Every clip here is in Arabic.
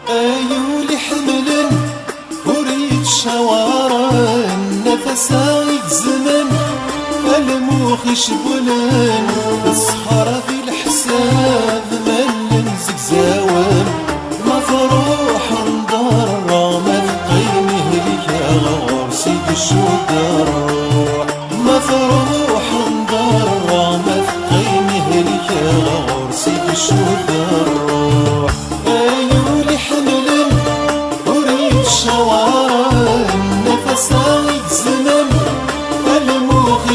ايولي حملن وريد شوارن نفسايك زمن الموخ يشبلن الصحراء في الحساب ملن زكزاوان مفروح نضر ما تقيمه لك غرسي الشدر مفروح نضر ما تقيمه لك غرسي الشدر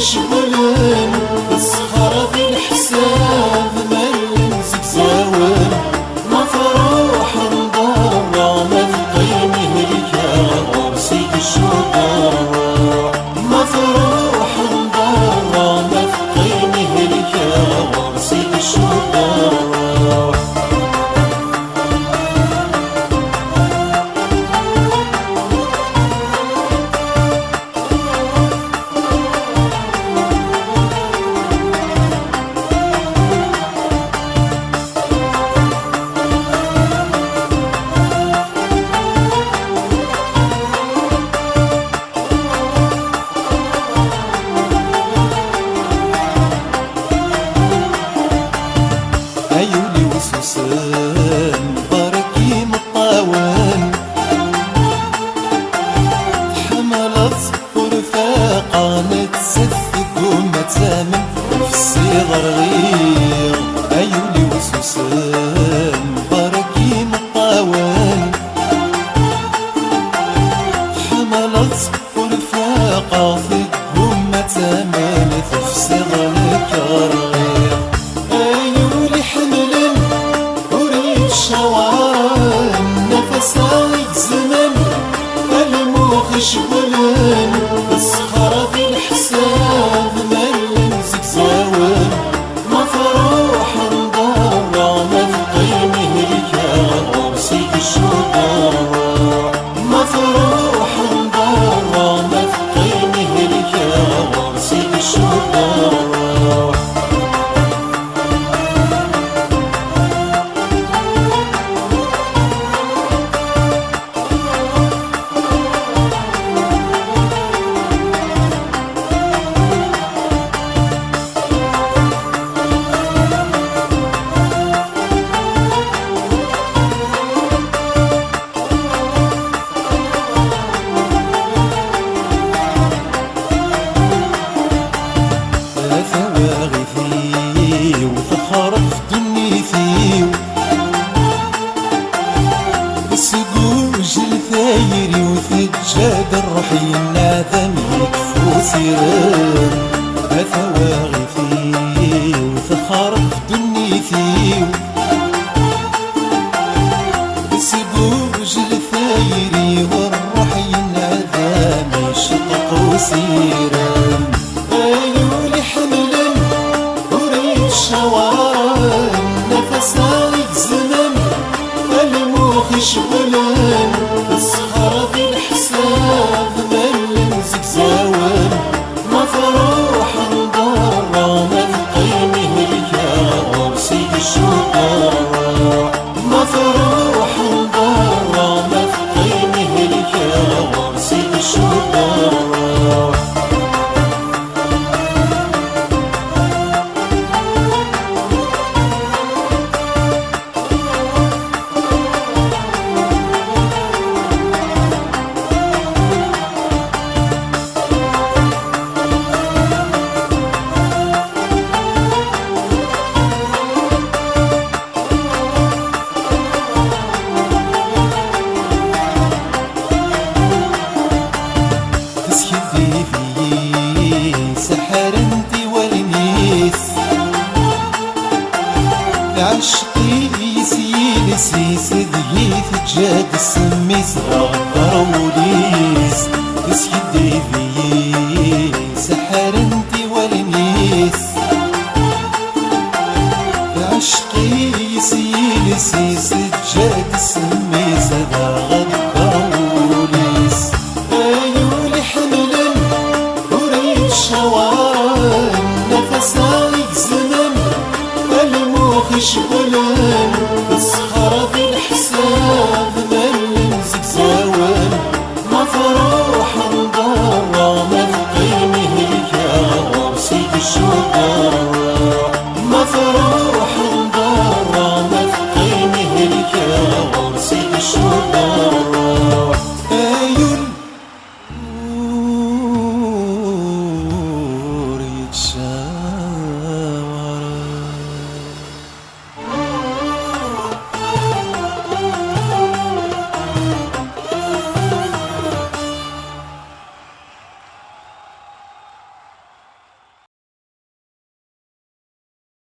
يشبلن الصخرة في الحساب ملن زكزاوان مفروح نضر ما تقيمه لك غرسي الشدر مفروح نضر ما تقيمه لك غرسي الشدر عيوني وسوسان بركي مطاوان حملت ورفاقة نتسفك ومتامن في الصغر غير عيوني وسوسان بركي مطاوان حملت ورفاقة فيك ومتامن في الصغر غير نفسايك زمن الموخ يشبلن الصخرة في الحساب ملن زكزاوان مفروح نضر ما تقيمه لك غرسي الشدر مفروح نضر ما تقيمه لك غرسي الشدر وتخرف دني فيه بسقوج الثايري وثجاد الرحي الناذم يكفو سيران أثواغي فيه وتخرف دني فيه بسقوج الثايري والرحي الناذم يشطق سيران أيولي حملن شوارن نفسايك زمن الموخ يشبلن الصخرة في الحساب ملن زكزاوان مفروح نضر ما تقيمه لك غرسي الشدر مفروح نضر ما تقيمه لك غرسي الشدر عشقي يسيل سيسد يتجاد السميس غفر وليس تسكدي في سحر انتي والميس عشقي يسيل سيسد جاد السميس غفر وليس ايولي حملا وريد الشوارع نفسها يكزمن المخ شغلان